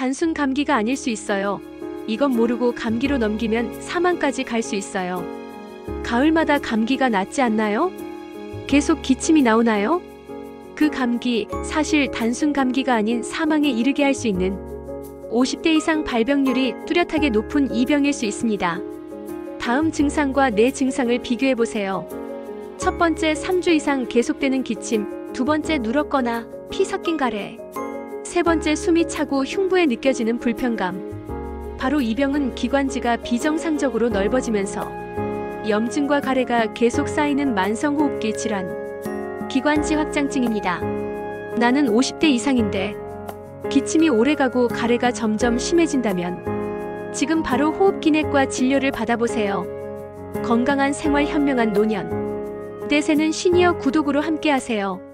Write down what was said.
단순 감기가 아닐 수 있어요. 이건 모르고 감기로 넘기면 사망까지 갈 수 있어요. 가을마다 감기가 낫지 않나요? 계속 기침이 나오나요? 그 감기, 사실 단순 감기가 아닌 사망에 이르게 할 수 있는 50대 이상 발병률이 뚜렷하게 높은 이 병일 수 있습니다. 다음 증상과 내 증상을 비교해보세요. 첫 번째, 3주 이상 계속되는 기침. 두 번째, 누렇거나 피 섞인 가래. 세 번째, 숨이 차고 흉부에 느껴지는 불편감. 바로 이 병은 기관지가 비정상적으로 넓어지면서 염증과 가래가 계속 쌓이는 만성호흡기 질환, 기관지 확장증입니다. 나는 50대 이상인데 기침이 오래가고 가래가 점점 심해진다면 지금 바로 호흡기내과 진료를 받아보세요. 건강한 생활, 현명한 노년. 내 새는 시니어 구독으로 함께하세요.